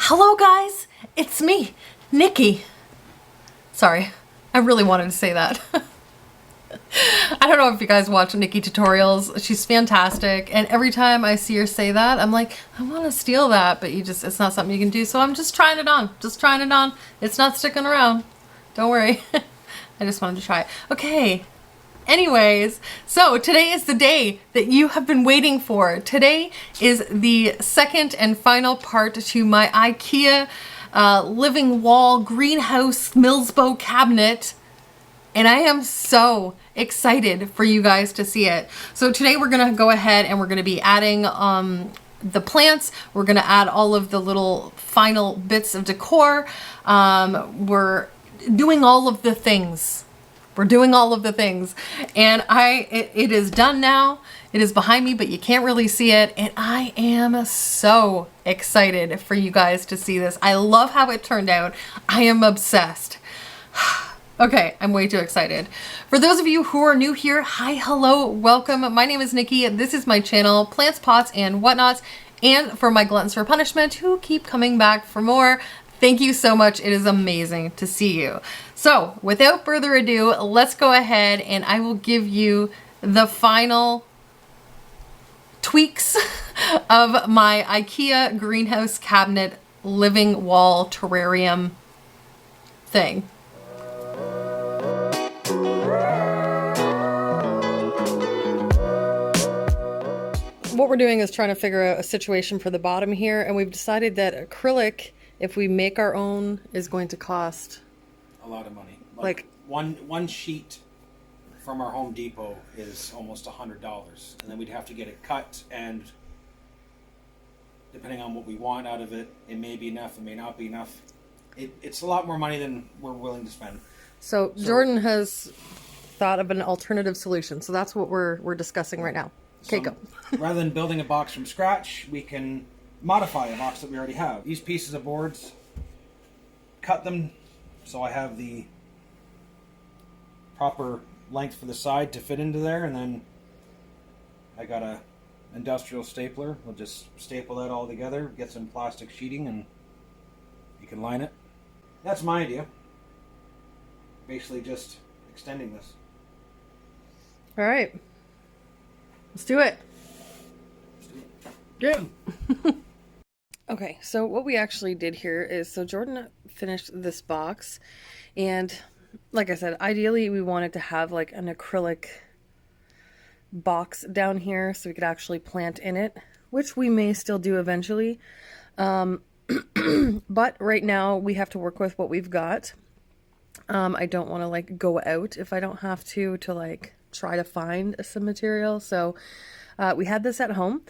Hello guys, it's me, Nikki. Sorry, I really wanted to say that. I don't know if you guys watch Nikki tutorials. She's fantastic, and every time I see her say that, I'm like, I want to steal that, but it's not something you can do, so I'm just trying it on. It's not sticking around. Don't worry. I just wanted to try it. Okay. Anyways, so today is the day that you have been waiting for. Today is the second and final part to my Ikea living wall greenhouse Millsbo cabinet. And I am so excited for you guys to see it. So today we're gonna go ahead and we're gonna be adding the plants. We're gonna add all of the little final bits of decor. We're doing all of the things. We're doing all of the things, and it is done now. It is behind me, but you can't really see it, and I am so excited for you guys to see this. I love how it turned out. I am obsessed. Okay, I'm way too excited. For those of you who are new here, hi, hello, welcome. My name is Nikki. This is my channel, Plants, Pots, and Whatnots. And for my gluttons for punishment who keep coming back for more, thank you so much. It is amazing to see you. So without further ado, let's go ahead and I will give you the final tweaks of my Ikea greenhouse cabinet living wall terrarium thing. What we're doing is trying to figure out a situation for the bottom here, and we've decided that acrylic, if we make our own, is going to cost a lot of money. Like one sheet from our Home Depot is almost $100, and then we'd have to get it cut, and depending on what we want out of it, it may be enough, it may not be enough. It's a lot more money than we're willing to spend. So Jordan has thought of an alternative solution, so that's what we're discussing right now. Okay, go. Rather than building a box from scratch, we can modify a box that we already have. These pieces of boards, cut them so I have the proper length for the side to fit into there, and then I got a industrial stapler. We'll just staple that all together, get some plastic sheeting, and you can line it. That's my idea. Basically just extending this. All right. Let's do it. Yeah. Okay, so what we actually did here is, so Jordan finished this box, and like I said, ideally we wanted to have like an acrylic box down here so we could actually plant in it, which we may still do eventually. But right now we have to work with what we've got. I don't want to like go out if I don't have to like try to find some material. So we had this at home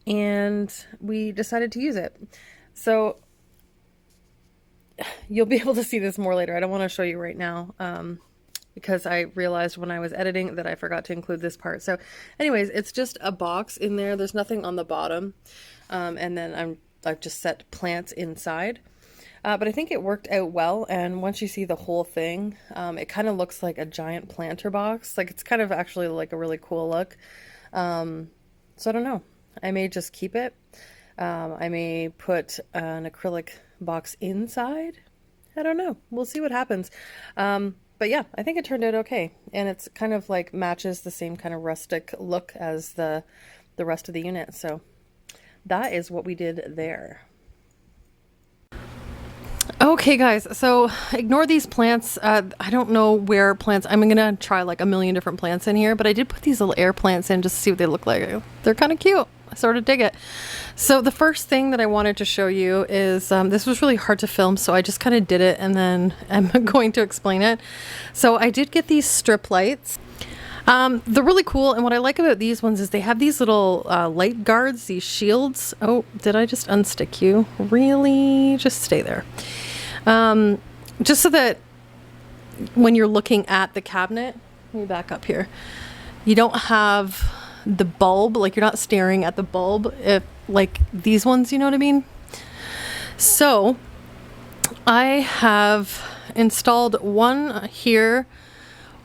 and we decided to use it. So you'll be able to see this more later. I don't want to show you right now because I realized when I was editing that I forgot to include this part. So anyways, it's just a box in there. There's nothing on the bottom. And then I've just set plants inside. But I think it worked out well, and once you see the whole thing, it kind of looks like a giant planter box. Like, it's kind of actually like a really cool look. So I don't know. I may just keep it. I may put an acrylic box inside. I don't know. We'll see what happens. But yeah, I think it turned out okay. And it's kind of like matches the same kind of rustic look as the rest of the unit. So that is what we did there. Okay guys, so ignore these plants. I don't know where plants, I'm gonna try like a million different plants in here, but I did put these little air plants in just to see what they look like. They're kind of cute. I sort of dig it. So the first thing that I wanted to show you is, this was really hard to film, so I just kind of did it and then I'm going to explain it. So I did get these strip lights. They're really cool, and what I like about these ones is they have these little light guards, these shields. Oh, did I just unstick you? Really? Just stay there. Just so that when you're looking at the cabinet, let me back up here, you don't have the bulb, like you're not staring at the bulb, if like these ones, you know what I mean? So I have installed one here,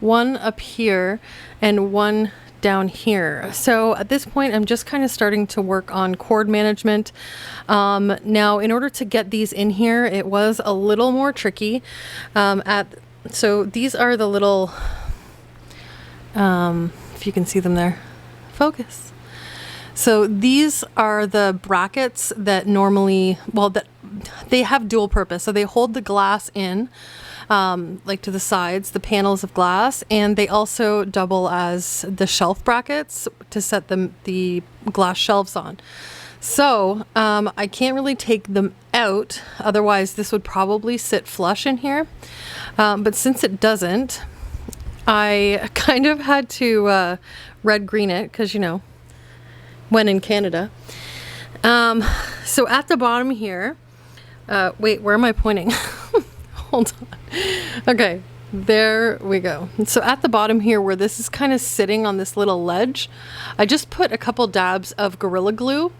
one up here, and one down here. So at this point, I'm just kind of starting to work on cord management. Now, in order to get these in here, it was a little more tricky. So these are the little, if you can see them there, focus. So these are the brackets that normally, well, that they have dual purpose. So they hold the glass in, like to the sides, the panels of glass, and they also double as the shelf brackets to set the glass shelves on. So I can't really take them out, otherwise this would probably sit flush in here. But since it doesn't, I kind of had to red green it, because you know, when in Canada. So at the bottom here, wait, where am I pointing? Hold on. Okay, there we go. So at the bottom here, where this is kind of sitting on this little ledge, I just put a couple dabs of Gorilla Glue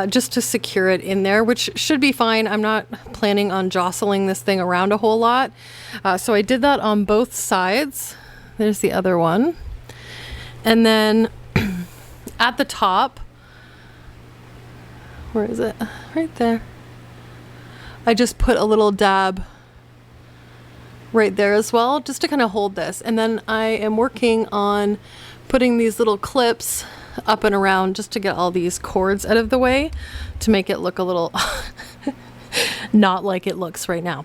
just to secure it in there, which should be fine. I'm not planning on jostling this thing around a whole lot. So I did that on both sides. There's the other one. And then at the top, where is it? Right there. I just put a little dab right there as well, just to kind of hold this. And then I am working on putting these little clips up and around just to get all these cords out of the way to make it look a little not like it looks right now.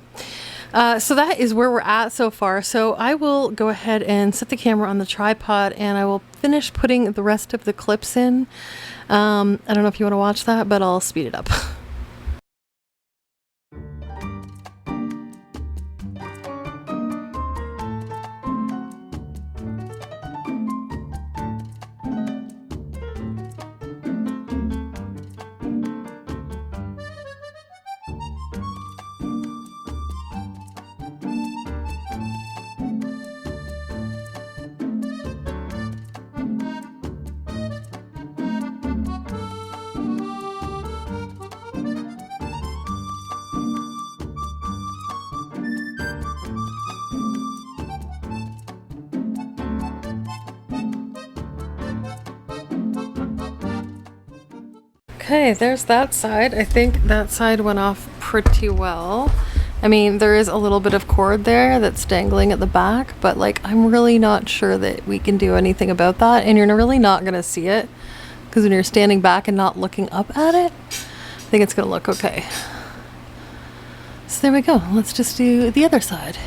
So that is where we're at so far. So I will go ahead and set the camera on the tripod and I will finish putting the rest of the clips in. I don't know if you want to watch that, but I'll speed it up. Okay, there's that side. I think that side went off pretty well. I mean, there is a little bit of cord there that's dangling at the back, but like, I'm really not sure that we can do anything about that. And you're really not gonna see it, because when you're standing back and not looking up at it, I think it's gonna look okay. So there we go. Let's just do the other side.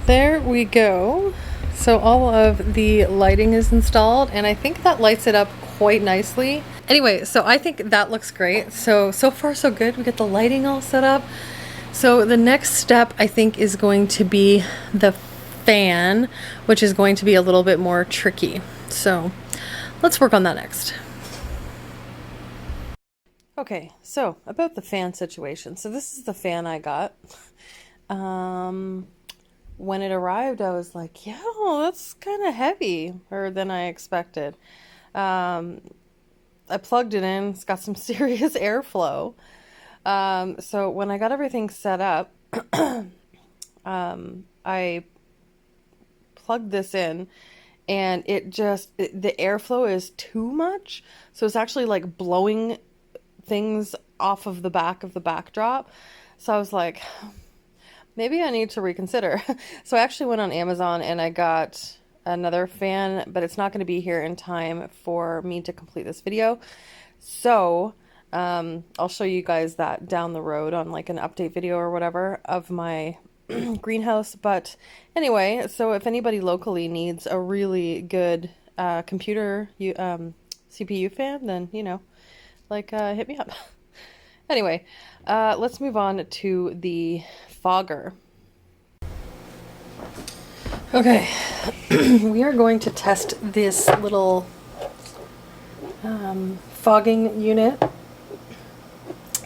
There we go. So all of the lighting is installed and I think that lights it up quite nicely. Anyway, so I think that looks great. So far so good. We get the lighting all set up. So the next step I think is going to be the fan, which is going to be a little bit more tricky. So let's work on that next. Okay, so about the fan situation. So this is the fan I got. When it arrived, I was like, yeah, that's kind of heavier than I expected. I plugged it in. It's got some serious airflow. So when I got everything set up, I plugged this in and the airflow is too much. So it's actually like blowing things off of the backdrop. So I was like, maybe I need to reconsider. So I actually went on Amazon and I got another fan, but it's not going to be here in time for me to complete this video. So I'll show you guys that down the road on like an update video or whatever of my greenhouse. But anyway, so if anybody locally needs a really good computer CPU fan, then, you know, like hit me up. Anyway, let's move on to the fogger. Okay, we are going to test this little fogging unit.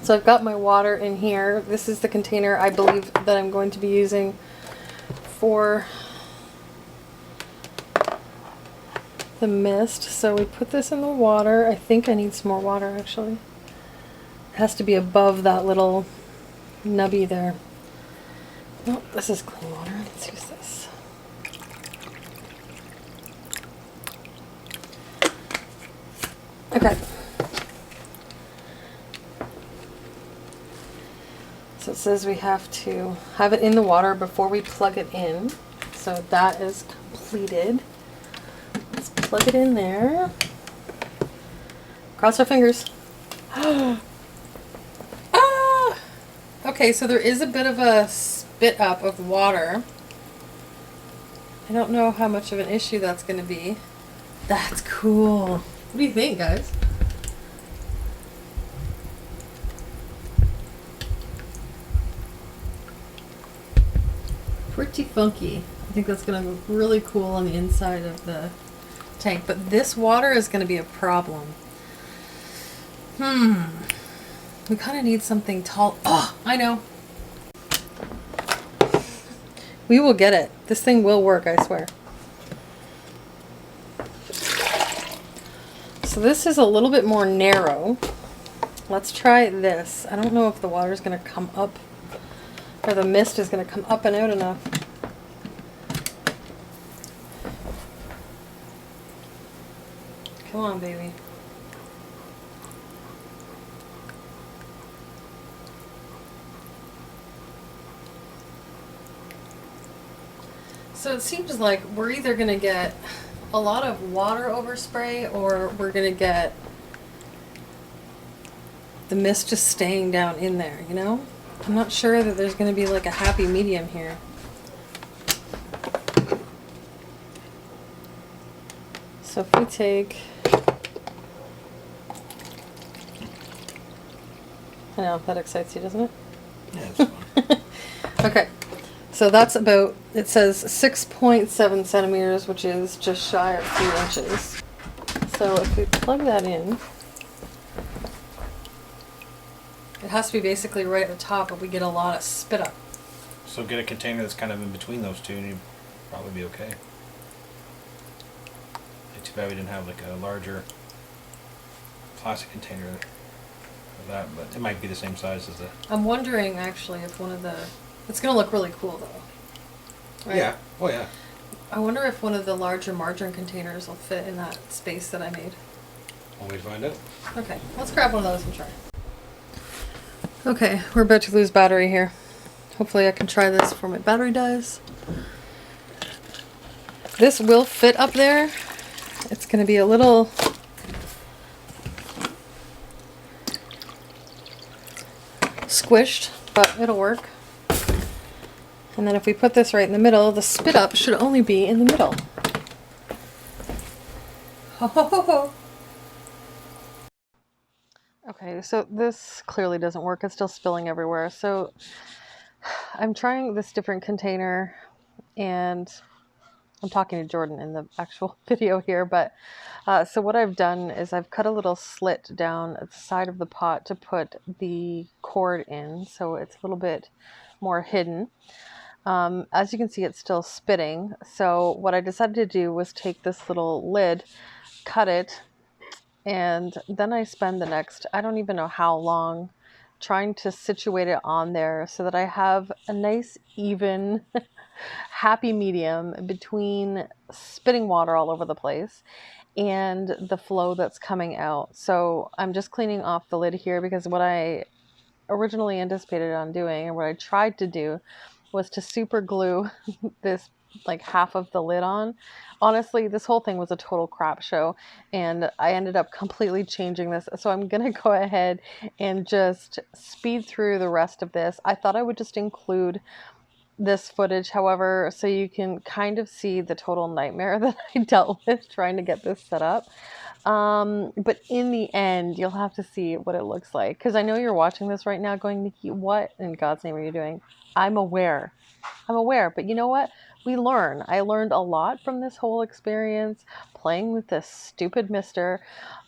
So I've got my water in here. This is the container I believe that I'm going to be using for the mist. So we put this in the water. I think I need some more water actually. It has to be above that little nubby there. No, this is clean water. Let's use this. Okay. So it says we have to have it in the water before we plug it in. So that is completed. Let's plug it in there. Cross our fingers. Ah! Okay, so there is a bit of a spit up of water. I don't know how much of an issue that's going to be. That's cool. What do you think, guys? Pretty funky. I think that's going to look really cool on the inside of the tank. But this water is going to be a problem. We kind of need something tall. Oh, I know. We will get it. This thing will work, I swear. So this is a little bit more narrow. Let's try this. I don't know if the water is going to come up, or the mist is going to come up and out enough. Come on, baby. So it seems like we're either going to get a lot of water overspray or we're going to get the mist just staying down in there, you know? I'm not sure that there's going to be like a happy medium here. So if we take... I know, that excites you, doesn't it? Yeah, it's fine. Okay. So that's about, it says 6.7 centimeters, which is just shy of 3 inches. So if we plug that in, it has to be basically right at the top, but we get a lot of spit up. So get a container that's kind of in between those two and you'd probably be okay. It's too bad we didn't have like a larger plastic container for that, but it might be the same size as the... I'm wondering actually if one of the, it's going to look really cool though. Right? Yeah, oh yeah. I wonder if one of the larger margarine containers will fit in that space that I made. One way to find out. Okay, let's grab one of those and try. Okay, we're about to lose battery here. Hopefully I can try this before my battery dies. This will fit up there. It's going to be a little... squished, but it'll work. And then if we put this right in the middle, the spit up should only be in the middle. Ho ho ho ho! Okay, so this clearly doesn't work. It's still spilling everywhere. So I'm trying this different container, and I'm talking to Jordan in the actual video here, but so what I've done is I've cut a little slit down at the side of the pot to put the cord in, so it's a little bit more hidden. As you can see, it's still spitting. So what I decided to do was take this little lid, cut it, and then I spend the next, I don't even know how long, trying to situate it on there so that I have a nice, even, happy medium between spitting water all over the place and the flow that's coming out. So I'm just cleaning off the lid here because what I originally anticipated on doing, and what I tried to do, was to super glue this like half of the lid on. Honestly, this whole thing was a total crap show, and I ended up completely changing this. So I'm gonna go ahead and just speed through the rest of this. I thought I would just include this footage, however, so you can kind of see the total nightmare that I dealt with trying to get this set up. But in the end, you'll have to see what it looks like, because I know you're watching this right now going, Nikki, what in God's name are you doing? I'm aware, but you know what? we learn. I learned a lot from this whole experience playing with this stupid mister.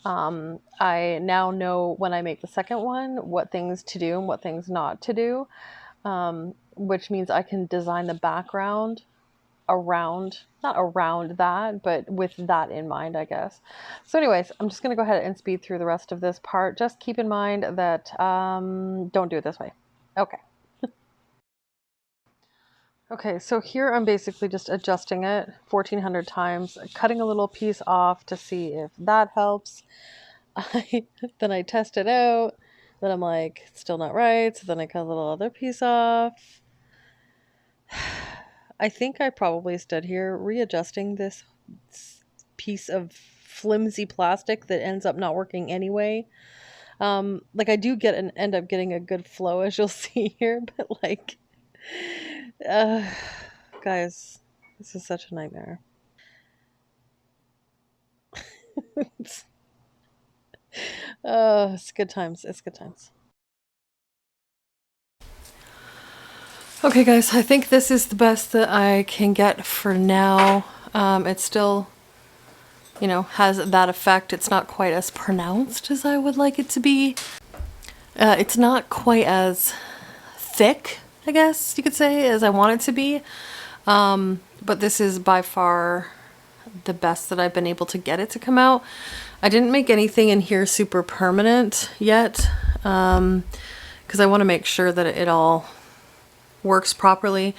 I now know when I make the second one what things to do and what things not to do, which means I can design the background around, not around that, but with that in mind, I guess. So anyways, I'm just going to go ahead and speed through the rest of this part. Just keep in mind that don't do it this way. Okay. Okay, so here I'm basically just adjusting it 1400 times, cutting a little piece off to see if that helps. Then I test it out. Then I'm like, still not right. So then I cut a little other piece off. I think I probably stood here readjusting this piece of flimsy plastic that ends up not working anyway. Like I do end up getting a good flow, as you'll see here, but like, guys, this is such a nightmare. It's good times. It's good times. Okay, guys, I think this is the best that I can get for now. It still, you know, has that effect. It's not quite as pronounced as I would like it to be. It's not quite as thick, I guess you could say, as I want it to be. But this is by far the best that I've been able to get it to come out. I didn't make anything in here super permanent yet, because I want to make sure that it all works properly.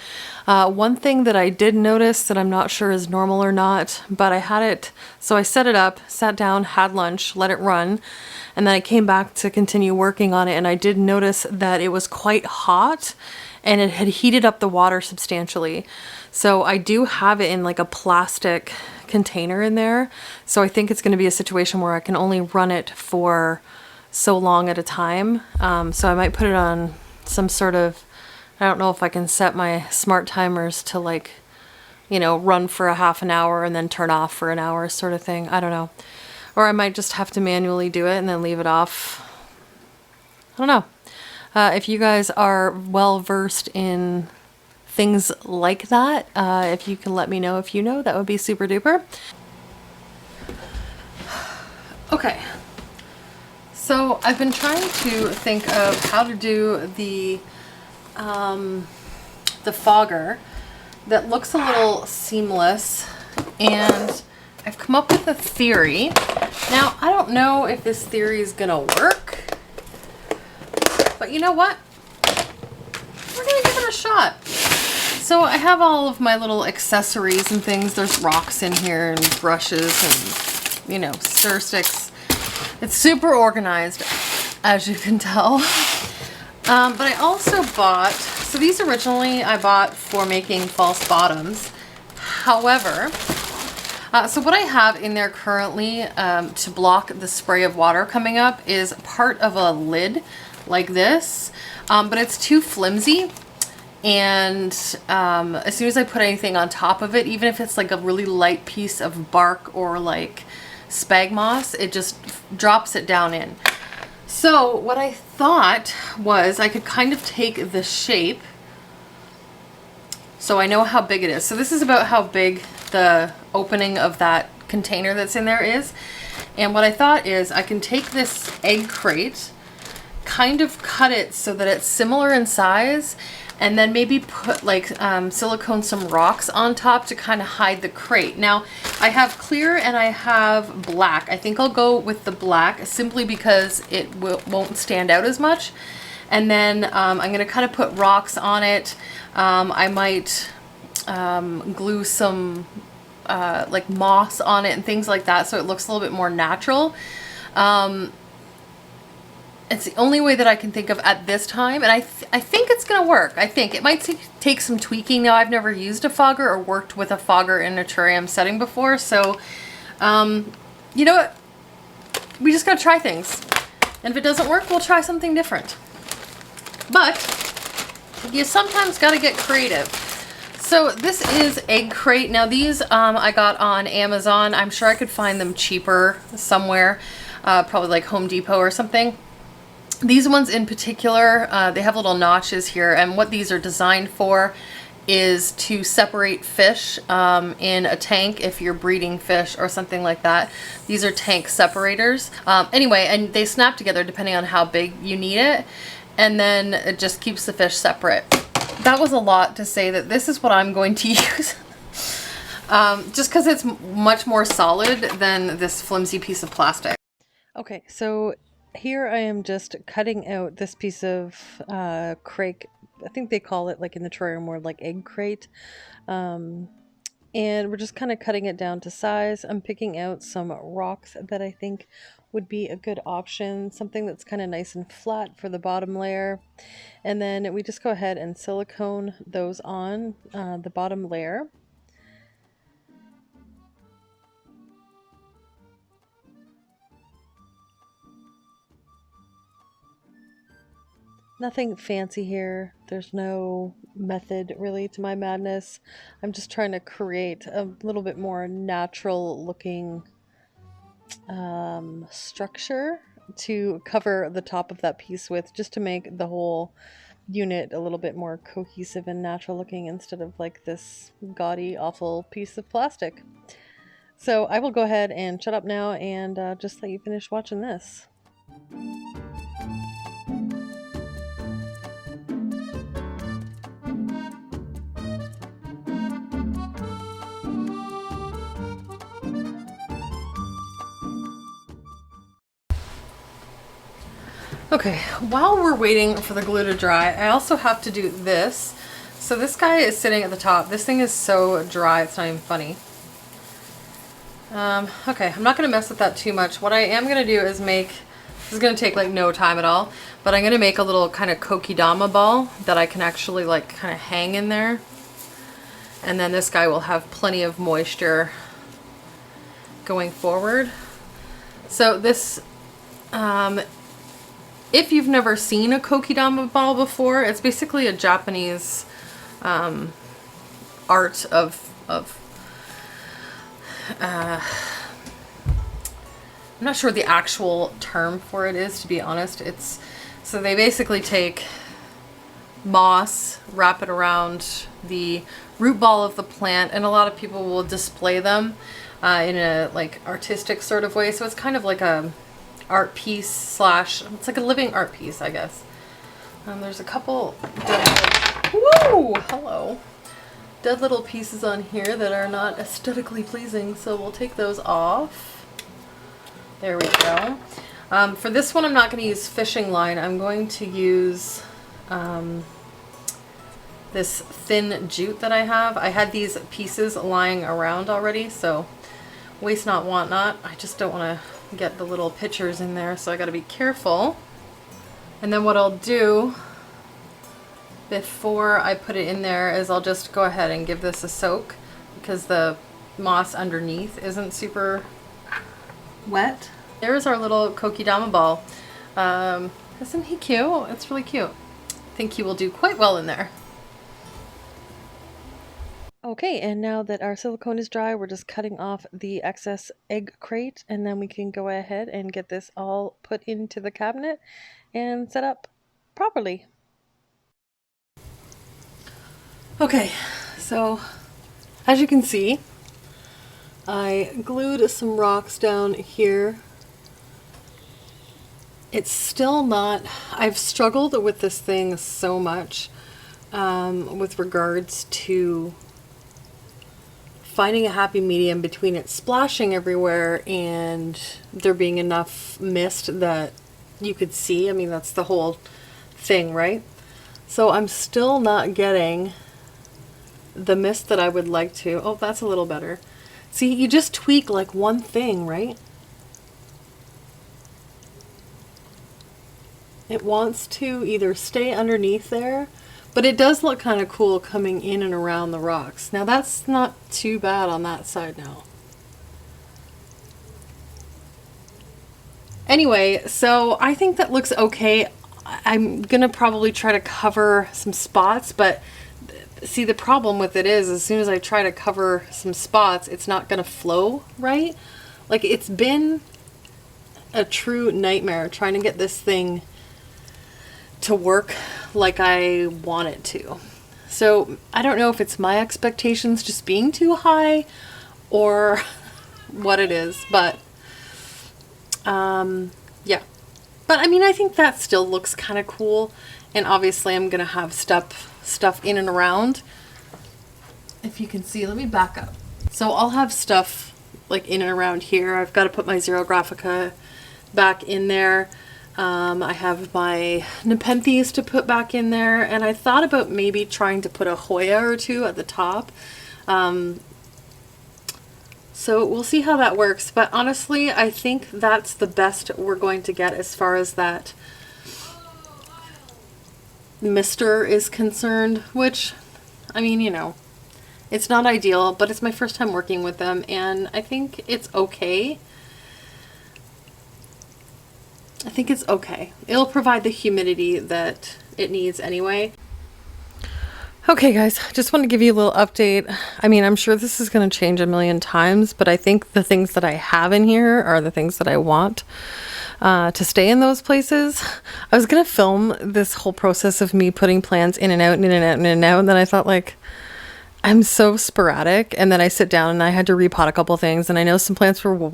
One thing that I did notice that I'm not sure is normal or not, but I had it, so I set it up, sat down, had lunch, let it run, and then I came back to continue working on it, and I did notice that it was quite hot and it had heated up the water substantially. So I do have it in like a plastic container in there. So I think it's going to be a situation where I can only run it for so long at a time. So I might put it on some sort of, I don't know if I can set my smart timers to like, you know, run for a half an hour and then turn off for an hour sort of thing. I don't know. Or I might just have to manually do it and then leave it off. I don't know. If you guys are well versed in things like that, if you can let me know if you know, that would be super duper. Okay. So I've been trying to think of how to do the fogger that looks a little seamless, and I've come up with a theory. Now, I don't know if this theory is gonna work, but you know what? We're gonna give it a shot. So I have all of my little accessories and things. There's rocks in here and brushes and, you know, stir sticks. It's super organized, as you can tell. But I also bought, so these originally I bought for making false bottoms. However, so what I have in there currently to block the spray of water coming up is part of a lid like this, but it's too flimsy. And as soon as I put anything on top of it, even if it's like a really light piece of bark or like spag moss, it just drops it down in. So what I thought was I could kind of take the shape, so I know how big it is. So this is about how big the opening of that container that's in there is. And what I thought is I can take this egg crate, kind of cut it so that it's similar in size, and then maybe put like silicone some rocks on top to kind of hide the crate. Now I have clear and I have black. I think I'll go with the black simply because it won't stand out as much. And then I'm gonna kind of put rocks on it. I might glue some like moss on it and things like that, so it looks a little bit more natural. It's the only way that I can think of at this time, and I think it's gonna work. I think it might take some tweaking. Now, I've never used a fogger or worked with a fogger in a terrarium setting before, so you know what? We just gotta try things, and if it doesn't work, we'll try something different. But you sometimes gotta get creative. So this is egg crate. Now these I got on Amazon. I'm sure I could find them cheaper somewhere, probably like Home Depot or something. These ones in particular, they have little notches here, and what these are designed for is to separate fish in a tank if you're breeding fish or something like that. These are tank separators. Anyway, and they snap together depending on how big you need it, and then it just keeps the fish separate. That was a lot to say that this is what I'm going to use. Just because it's much more solid than this flimsy piece of plastic. Okay, so here I am just cutting out this piece of crate. I think they call it, like in the terrarium, more like egg crate. And we're just kind of cutting it down to size. I'm picking out some rocks that I think would be a good option. Something that's kind of nice and flat for the bottom layer. And then we just go ahead and silicone those on the bottom layer. Nothing fancy here. There's no method really to my madness. I'm just trying to create a little bit more natural looking structure to cover the top of that piece with, just to make the whole unit a little bit more cohesive and natural looking instead of like this gaudy, awful piece of plastic. So I will go ahead and shut up now and just let you finish watching this. Okay, while we're waiting for the glue to dry, I also have to do this. So this guy is sitting at the top. This thing is so dry, it's not even funny. Okay, I'm not going to mess with that too much. What I am going to do is make, this is going to take like no time at all, but I'm going to make a little kind of Kokedama ball that I can actually like kind of hang in there. And then this guy will have plenty of moisture going forward. So this, if you've never seen a Kokedama ball before, it's basically a Japanese art of I'm not sure the actual term for it is, to be honest. It's, so they basically take moss, wrap it around the root ball of the plant, and a lot of people will display them in a like artistic sort of way. So it's kind of like a art piece slash, it's like a living art piece, I guess. There's a couple dead, woo, hello, dead little pieces on here that are not aesthetically pleasing, so we'll take those off. There we go. For this one, I'm not going to use fishing line. I'm going to use this thin jute that I have. I had these pieces lying around already, so waste not, want not. I just don't want to get the little pictures in there, so I got to be careful. And then what I'll do before I put it in there is I'll just go ahead and give this a soak, because the moss underneath isn't super wet. There's our little Kokedama ball. Isn't he cute? It's really cute. I think he will do quite well in there. Okay, and now that our silicone is dry, we're just cutting off the excess egg crate, and then we can go ahead and get this all put into the cabinet and set up properly. Okay, so as you can see, I glued some rocks down here. It's still not, I've struggled with this thing so much with regards to finding a happy medium between it splashing everywhere and there being enough mist that you could see. I mean, that's the whole thing, right? So I'm still not getting the mist that I would like to. Oh, that's a little better. See, you just tweak like one thing, right? It wants to either stay underneath there, but it does look kind of cool coming in and around the rocks. Now that's not too bad on that side now. Anyway, so I think that looks okay. I'm gonna probably try to cover some spots, but see, the problem with it is as soon as I try to cover some spots, it's not gonna flow right. Like, it's been a true nightmare trying to get this thing to work like I want it to. So I don't know if it's my expectations just being too high or what it is, but yeah. But I mean, I think that still looks kind of cool. And obviously I'm going to have stuff in and around. If you can see, let me back up. So I'll have stuff like in and around here. I've got to put my Zero Graphica back in there. I have my Nepenthes to put back in there, and I thought about maybe trying to put a Hoya or two at the top. So we'll see how that works, but honestly, I think that's the best we're going to get as far as that mister is concerned, which, I mean, you know, it's not ideal, but it's my first time working with them, and I think it's okay. I think it's okay. It'll provide the humidity that it needs anyway. Okay guys, just want to give you a little update. I mean, I'm sure this is going to change a million times, but I think the things that I have in here are the things that I want to stay in those places. I was going to film this whole process of me putting plants in and out and in and out and in and out, and then I thought, like, I'm so sporadic, and then I sit down and I had to repot a couple things, and I know some plants were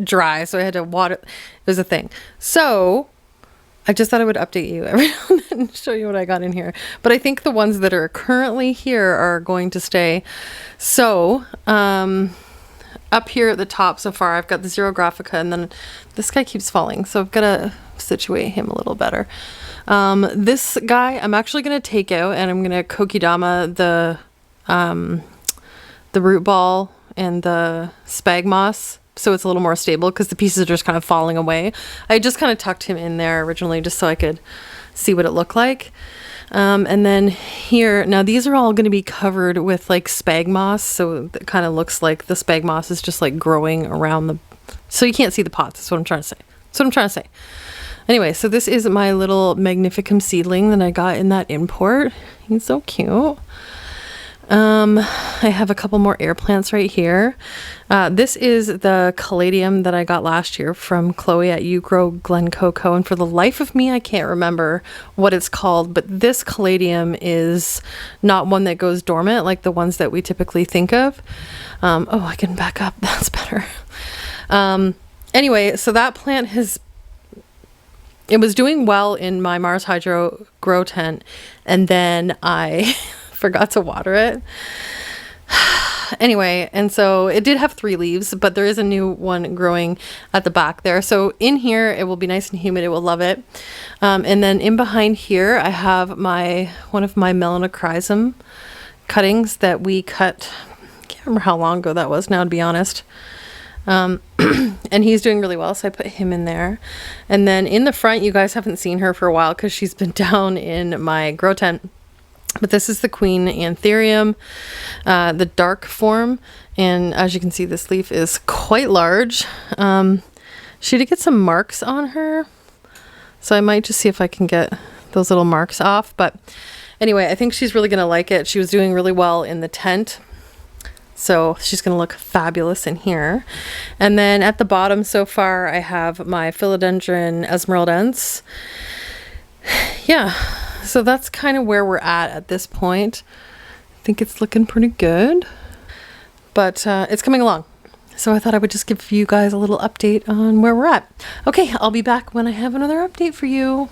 dry, so I had to water. It was a thing. So I just thought I would update you every now and then and show you what I got in here. But I think the ones that are currently here are going to stay. So up here at the top so far, I've got the Zero Graphica, and then this guy keeps falling, so I've got to situate him a little better. This guy I'm actually going to take out, and I'm going to Kokedama the root ball and the spag moss, so it's a little more stable because the pieces are just kind of falling away. I just kind of tucked him in there originally just so I could see what it looked like. And then here, now these are all going to be covered with like spag moss, so it kind of looks like the spag moss is just like growing around the, so you can't see the pots. That's what I'm trying to say. That's what I'm trying to say. Anyway, so this is my little Magnificum seedling that I got in that import. He's so cute. I have a couple more air plants right here. This is the caladium that I got last year from Chloe at You Grow Glen Coco, and for the life of me I can't remember what it's called, but this caladium is not one that goes dormant like the ones that we typically think of. Oh, I can back up. That's better. Anyway, so that plant it was doing well in my Mars Hydro grow tent, and then I forgot to water it. Anyway, and so it did have 3 leaves, but there is a new one growing at the back there. So in here, it will be nice and humid. It will love it. And then in behind here, I have one of my melanochrysum cuttings that we cut. I can't remember how long ago that was now, to be honest. And he's doing really well, so I put him in there. And then in the front, you guys haven't seen her for a while because she's been down in my grow tent. But this is the Queen Anthurium, the dark form, and as you can see, this leaf is quite large. She did get some marks on her, so I might just see if I can get those little marks off. But anyway, I think she's really going to like it. She was doing really well in the tent, so she's going to look fabulous in here. And then at the bottom so far, I have my Philodendron Esmeraldense. Yeah. So that's kind of where we're at this point. I think it's looking pretty good, but it's coming along. So I thought I would just give you guys a little update on where we're at. Okay, I'll be back when I have another update for you.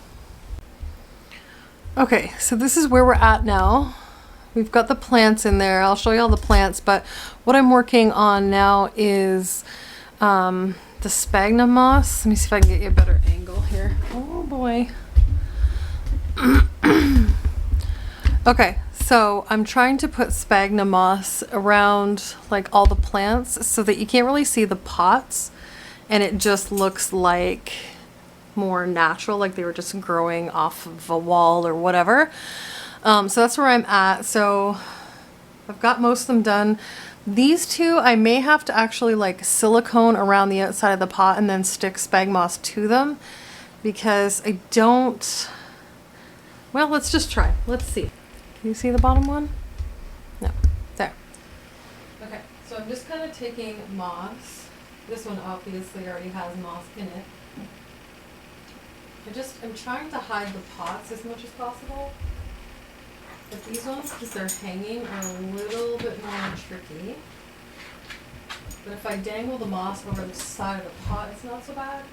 Okay, so this is where we're at now. We've got the plants in there. I'll show you all the plants, but what I'm working on now is the sphagnum moss. Let me see if I can get you a better angle here. Oh boy. Okay, so I'm trying to put sphagnum moss around like all the plants so that you can't really see the pots, and it just looks like more natural, like they were just growing off of a wall or whatever. So that's where I'm at. So I've got most of them done. These two I may have to actually like silicone around the outside of the pot and then stick sphagnum moss to them, because I don't. Well, let's just try. Let's see. Can you see the bottom one? No. There. Okay, so I'm just kind of taking moss. This one obviously already has moss in it. I'm trying to hide the pots as much as possible. But these ones, because they're hanging, are a little bit more tricky. But if I dangle the moss over the side of the pot, it's not so bad.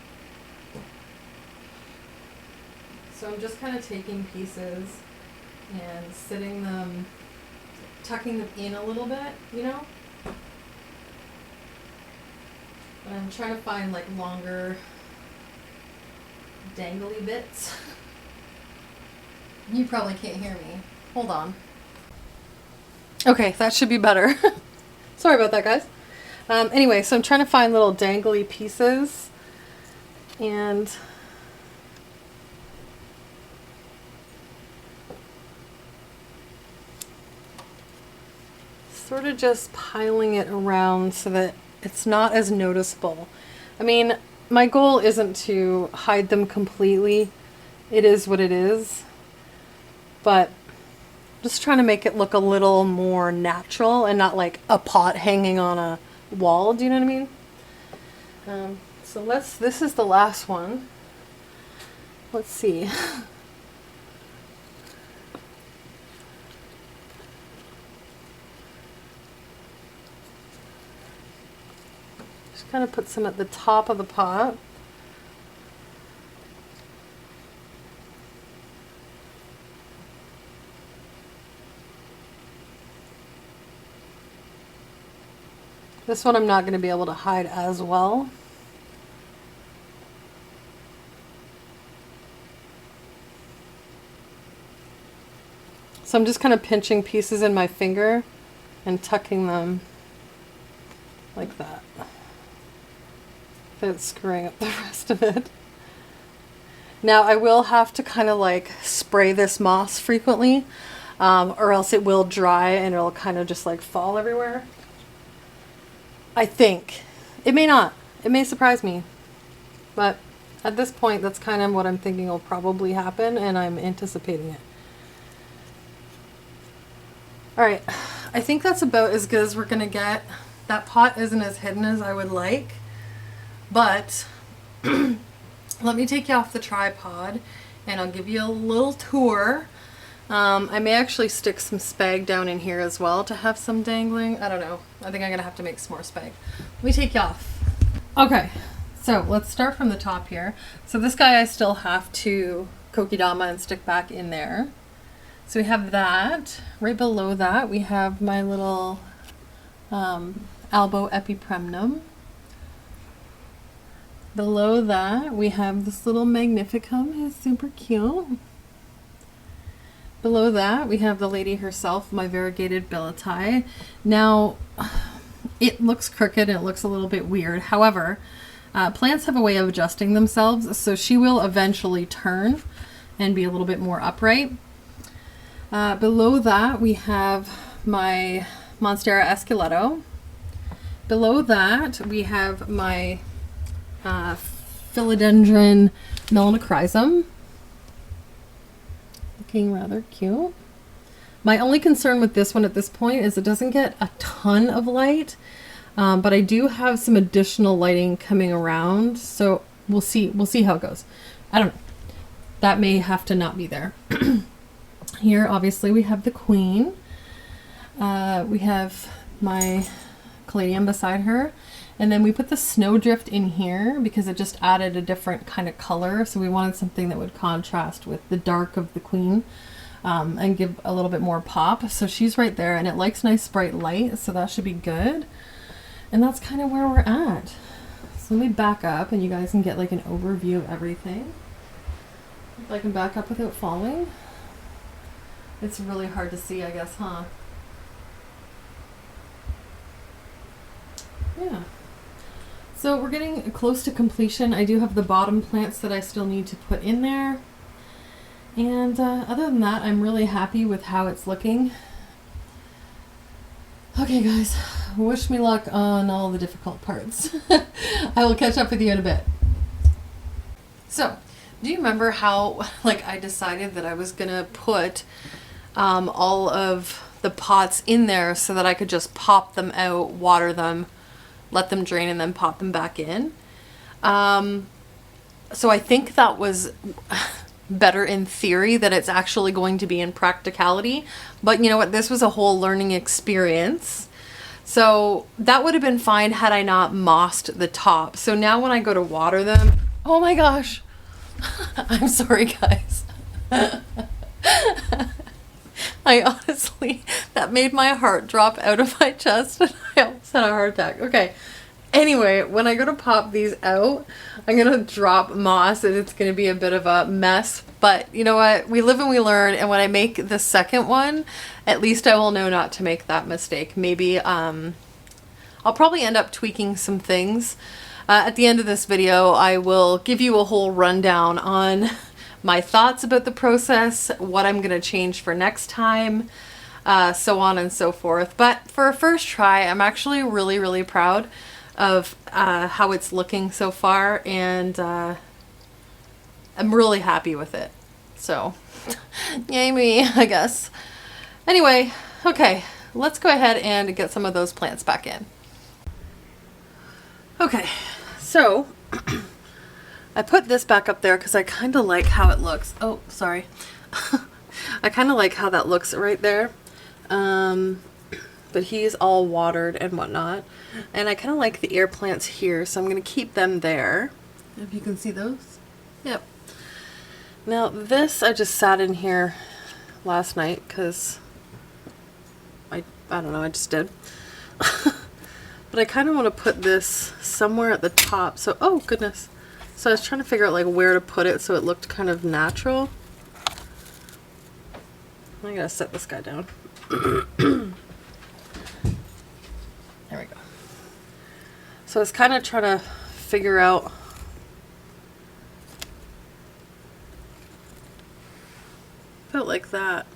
So I'm just kind of taking pieces and sitting them, tucking them in a little bit, you know? And I'm trying to find like longer dangly bits. You probably can't hear me. Hold on. Okay, that should be better. Sorry about that, guys. Anyway, so I'm trying to find little dangly pieces and sort of just piling it around so that it's not as noticeable. I mean, my goal isn't to hide them completely. It is what it is. But just trying to make it look a little more natural and not like a pot hanging on a wall. Do you know what I mean? So this is the last one. Let's see. Just kind of put some at the top of the pot. This one I'm not going to be able to hide as well. So I'm just kind of pinching pieces in my finger and tucking them like that, without screwing up the rest of it. Now I will have to kind of like spray this moss frequently, or else it will dry and it'll kind of just like fall everywhere. I think. It may not. It may surprise me. But at this point, that's kind of what I'm thinking will probably happen, and I'm anticipating it. Alright, I think that's about as good as we're going to get. That pot isn't as hidden as I would like, but let me take you off the tripod, and I'll give you a little tour. I may actually stick some spag down in here as well to have some dangling. I don't know. I think I'm going to have to make some more spag. Let me take you off. Okay, so let's start from the top here. So this guy I still have to Kokedama and stick back in there. So we have that. Right below that we have my little elbow epipremnum. Below that we have this little magnificum. It's super cute. Below that, we have the lady herself, my variegated billeti. Now, it looks crooked and it looks a little bit weird. However, plants have a way of adjusting themselves, so she will eventually turn and be a little bit more upright. Below that, we have my Monstera esqueleto. Below that, we have my philodendron melanochrysum. Looking rather cute. My only concern with this one at this point is it doesn't get a ton of light, but I do have some additional lighting coming around, so we'll see how it goes. I don't know. That may have to not be there. Here, obviously, we have the queen. We have my caladium beside her. And then we put the snowdrift in here because it just added a different kind of color. So we wanted something that would contrast with the dark of the queen and give a little bit more pop. So she's right there and it likes nice bright light. So that should be good. And that's kind of where we're at. So let me back up and you guys can get like an overview of everything. If I can back up without falling. It's really hard to see, I guess, huh? Yeah. So we're getting close to completion. I do have the bottom plants that I still need to put in there. And other than that, I'm really happy with how it's looking. Okay guys, wish me luck on all the difficult parts. I will catch up with you in a bit. So, do you remember how I decided that I was gonna put all of the pots in there so that I could just pop them out, water them, let them drain, and then pop them back in? So I think that was better in theory than it's actually going to be in practicality. But you know what? This was a whole learning experience. So that would have been fine had I not mossed the top. So now when I go to water them, oh my gosh, I'm sorry guys. I honestly, that made my heart drop out of my chest and I almost had a heart attack. Okay. Anyway, when I go to pop these out, I'm going to drop moss and it's going to be a bit of a mess. But you know what? We live and we learn. And when I make the second one, at least I will know not to make that mistake. Maybe I'll probably end up tweaking some things. At the end of this video, I will give you a whole rundown on my thoughts about the process, what I'm going to change for next time, so on and so forth. But for a first try, I'm actually really, really proud of how it's looking so far, and I'm really happy with it. So, yay me, I guess. Anyway, okay, let's go ahead and get some of those plants back in. Okay, so I put this back up there because I kind of like how it looks. Oh, sorry. I kind of like how that looks right there. But he's all watered and whatnot. And I kind of like the air plants here, so I'm going to keep them there. If you can see those. Yep. Now this I just sat in here last night because I don't know, I just did. But I kind of want to put this somewhere at the top. So, oh goodness. So I was trying to figure out like where to put it so it looked kind of natural. I gotta set this guy down. There we go. So I was kind of trying to figure out about like that.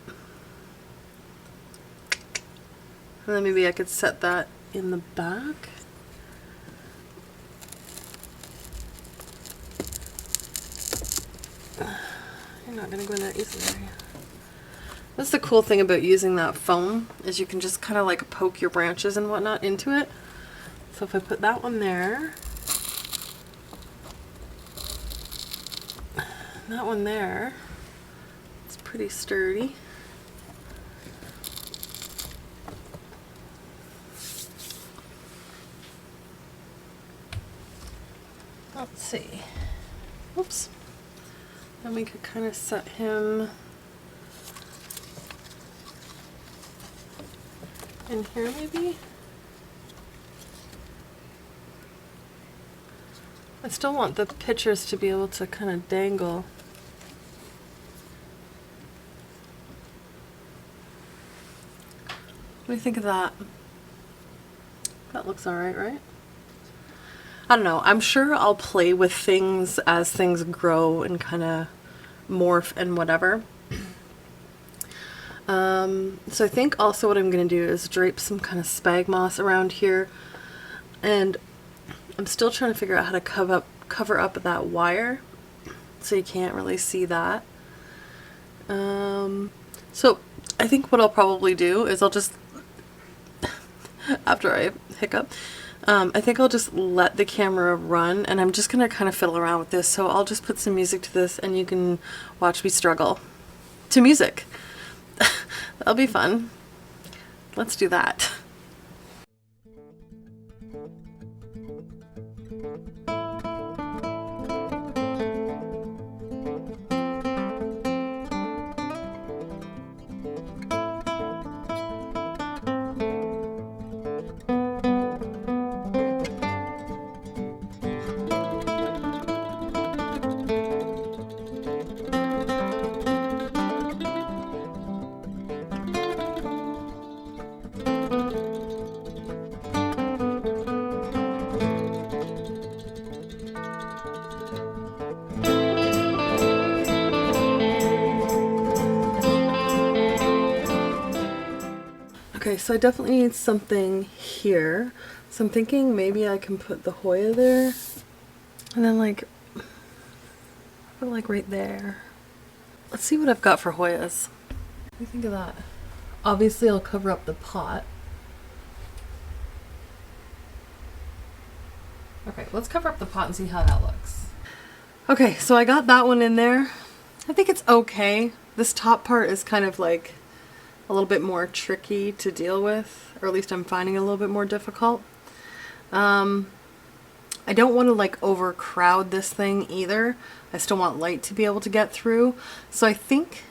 And then maybe I could set that in the back. You're not gonna go in that easily. That's the cool thing about using that foam, is you can just kind of like poke your branches and whatnot into it. So if I put that one there, that one there, it's pretty sturdy. Let's see. Oops. Then we could kind of set him in here maybe. I still want the pictures to be able to kind of dangle. What do you think of that? That looks alright, right? I don't know. I'm sure I'll play with things as things grow and kind of morph and whatever. So I think also what I'm going to do is drape some kind of spag moss around here. And I'm still trying to figure out how to cover up that wire so you can't really see that. So I think what I'll probably do is I'll just, after I hiccup, I think I'll just let the camera run, and I'm just going to kind of fiddle around with this. So I'll just put some music to this and you can watch me struggle to music. That'll be fun. Let's do that. Okay, so I definitely need something here. So I'm thinking maybe I can put the Hoya there, and then like, put it like right there. Let's see what I've got for Hoyas. What do you think of that? Obviously I'll cover up the pot. Okay, let's cover up the pot and see how that looks. Okay, so I got that one in there. I think it's okay. This top part is kind of like a little bit more tricky to deal with, or at least I'm finding it a little bit more difficult. I don't want to like overcrowd this thing either. I still want light to be able to get through. So I think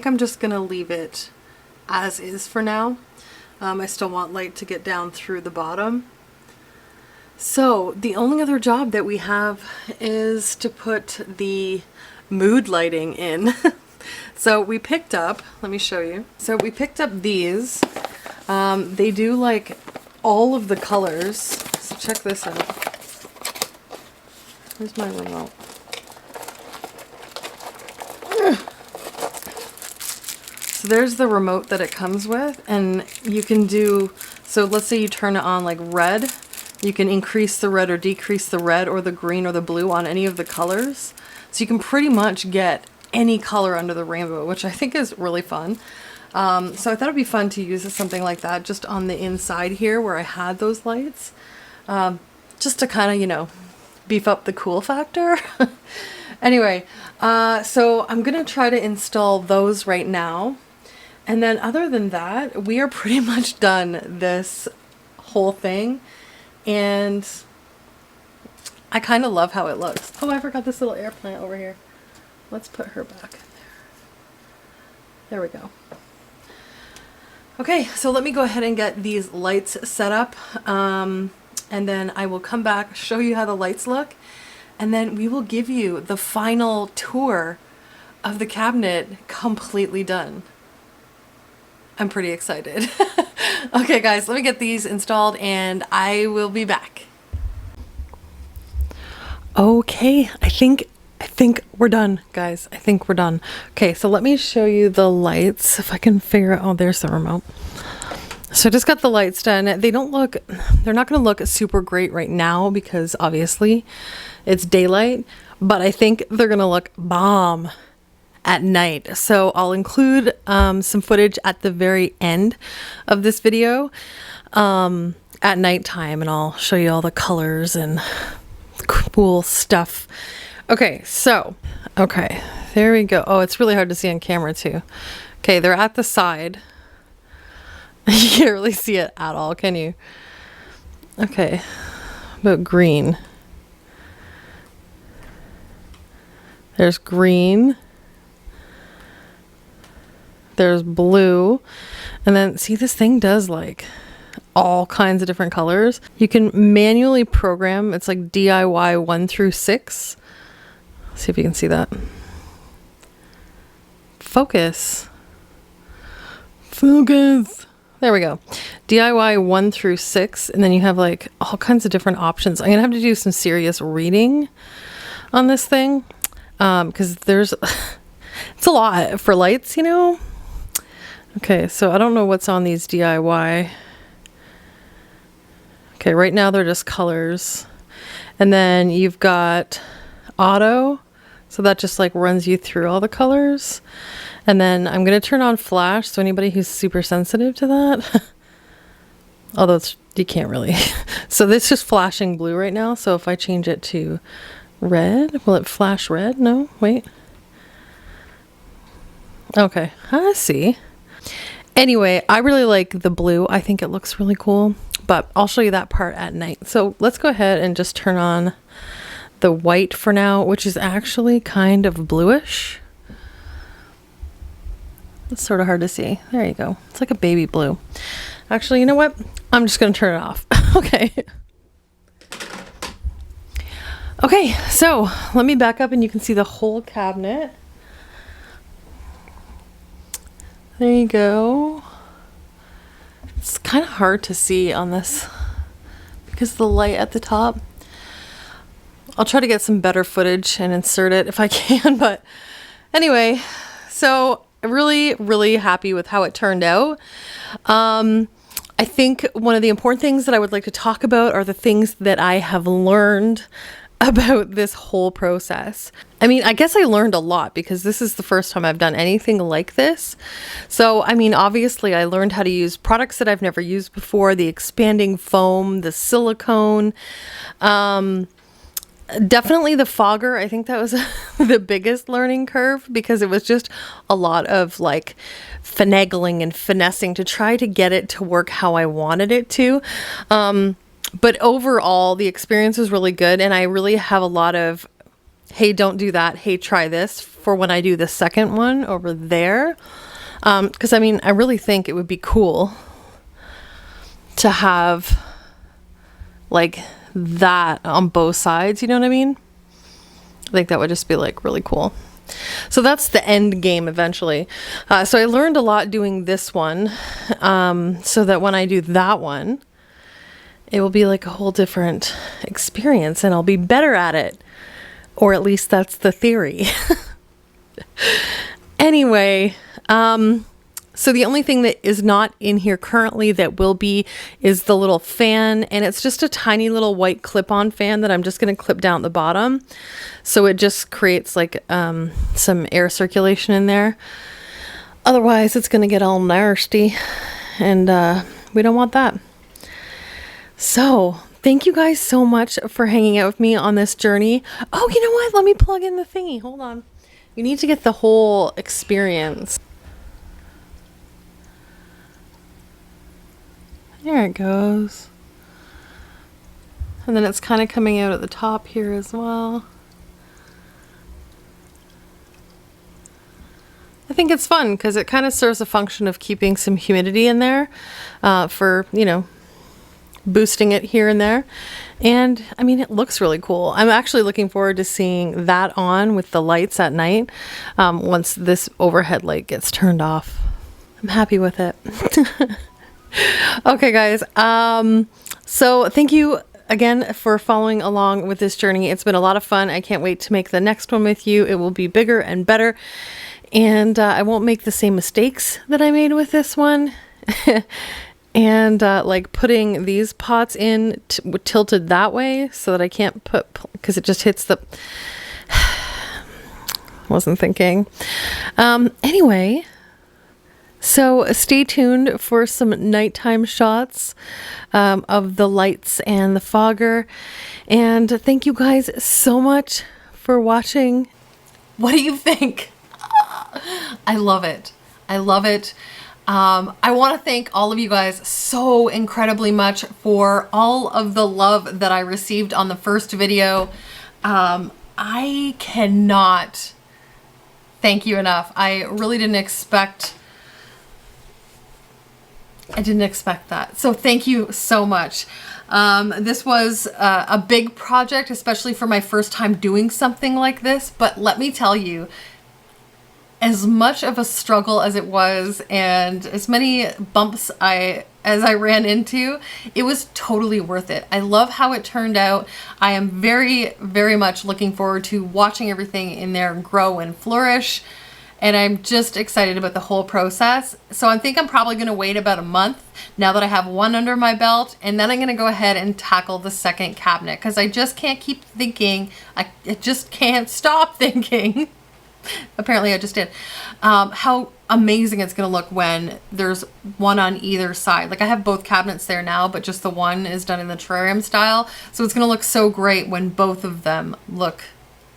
I'm just gonna leave it as is for now. I still want light to get down through the bottom. So the only other job that we have is to put the mood lighting in. So we picked up, let me show you. So we picked up these. They do like all of the colors. So check this out. Where's my remote? So there's the remote that it comes with, and you can do, so let's say you turn it on like red, you can increase the red or decrease the red or the green or the blue on any of the colors. So you can pretty much get any color under the rainbow, which I think is really fun. So I thought it'd be fun to use something like that just on the inside here where I had those lights. Just to kind of, you know, beef up the cool factor. Anyway, so I'm gonna try to install those right now. And then other than that, we are pretty much done this whole thing. And I kind of love how it looks. Oh, I forgot this little air plant over here. Let's put her back in there. There we go. Okay, so let me go ahead and get these lights set up. And then I will come back, show you how the lights look. And then we will give you the final tour of the cabinet completely done. I'm pretty excited. Okay guys, let me get these installed and I will be back. Okay, I think we're done, guys. I think we're done. Okay, so let me show you the lights if I can figure out. Oh, there's the remote. So I just got the lights done. They're not going to look super great right now because obviously it's daylight, but I think they're going to look bomb at night. So I'll include some footage at the very end of this video at nighttime, and I'll show you all the colors and cool stuff. Okay, so, okay, there we go. Oh, it's really hard to see on camera too. Okay, they're at the side. You can't really see it at all, can you? Okay, about green. There's green. There's blue. And then, see, this thing does like all kinds of different colors. You can manually program. It's like DIY 1 through 6. See if you can see that. Focus. Focus. There we go. DIY 1 through 6. And then you have like all kinds of different options. I'm going to have to do some serious reading on this thing. Because it's a lot for lights, you know? Okay, so I don't know what's on these DIY. Okay, right now they're just colors. And then you've got auto. So that just like runs you through all the colors. And then I'm going to turn on flash. So anybody who's super sensitive to that, although you can't really. So this is just flashing blue right now. So if I change it to red, will it flash red? No, wait. Okay, I see. Anyway, I really like the blue. I think it looks really cool, but I'll show you that part at night. So let's go ahead and just turn on the white for now, which is actually kind of bluish. It's sort of hard to see. There you go. It's like a baby blue. Actually, you know what? I'm just going to turn it off. Okay. Okay, so let me back up and you can see the whole cabinet. There you go. It's kind of hard to see on this because of the light at the top. I'll try to get some better footage and insert it if I can, but anyway, so really, really happy with how it turned out. I think one of the important things that I would like to talk about are the things that I have learned about this whole process. I mean, I guess I learned a lot because this is the first time I've done anything like this. So, I mean, obviously I learned how to use products that I've never used before, the expanding foam, the silicone. Definitely the fogger. I think that was the biggest learning curve because it was just a lot of like finagling and finessing to try to get it to work how I wanted it to. But overall, the experience was really good, and I really have a lot of, hey, don't do that, hey, try this, for when I do the second one over there. Because I mean, I really think it would be cool to have like that on both sides, you know what I mean? I think that would just be like really cool. So that's the end game eventually. So I learned a lot doing this one, so that when I do that one, it will be like a whole different experience and I'll be better at it. Or at least that's the theory. Anyway, so the only thing that is not in here currently that will be is the little fan, and it's just a tiny little white clip-on fan that I'm just going to clip down at the bottom. So it just creates like some air circulation in there. Otherwise it's going to get all nasty, and we don't want that. So thank you guys so much for hanging out with me on this journey. Oh, you know what? Let me plug in the thingy. Hold on. You need to get the whole experience. There it goes. And then it's kind of coming out at the top here as well. I think it's fun because it kind of serves a function of keeping some humidity in there for, you know, boosting it here and there. And I mean, it looks really cool. I'm actually looking forward to seeing that on with the lights at night once this overhead light gets turned off. I'm happy with it. Okay, guys. So thank you again for following along with this journey. It's been a lot of fun. I can't wait to make the next one with you. It will be bigger and better. And I won't make the same mistakes that I made with this one. And like putting these pots in tilted that way so that I can't put, because it just hits the, wasn't thinking. Anyway, so stay tuned for some nighttime shots of the lights and the fogger. And thank you guys so much for watching. What do you think? I love it. I love it. I want to thank all of you guys so incredibly much for all of the love that I received on the first video. I cannot thank you enough. I really didn't expect that. So thank you so much. This was a big project, especially for my first time doing something like this. But let me tell you, as much of a struggle as it was and as many bumps as I ran into, it was totally worth it. I love how it turned out. I am very, very much looking forward to watching everything in there grow and flourish. And I'm just excited about the whole process. So I think I'm probably going to wait about a month now that I have one under my belt. And then I'm going to go ahead and tackle the second cabinet because I just can't keep thinking. I just can't stop thinking. Apparently I just did. How amazing it's going to look when there's one on either side. Like I have both cabinets there now, but just the one is done in the terrarium style. So it's going to look so great when both of them look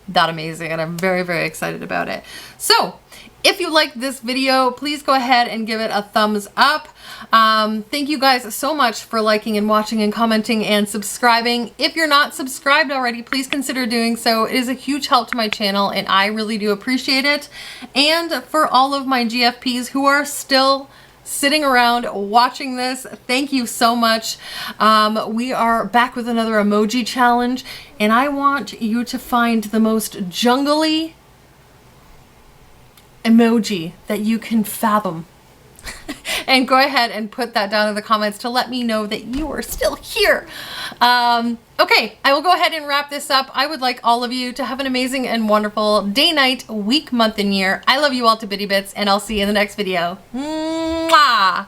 that amazing. And I'm very, very excited about it. So if you liked this video, please go ahead and give it a thumbs up. Thank you guys so much for liking and watching and commenting and subscribing. If you're not subscribed already, please consider doing so. It is a huge help to my channel and I really do appreciate it. And for all of my GFPs who are still sitting around watching this, thank you so much. We are back with another emoji challenge and I want you to find the most jungly emoji that you can fathom. And go ahead and put that down in the comments to let me know that you are still here. Okay, I will go ahead and wrap this up. I would like all of you to have an amazing and wonderful day, night, week, month, and year. I love you all to bitty bits, and I'll see you in the next video. Mwah!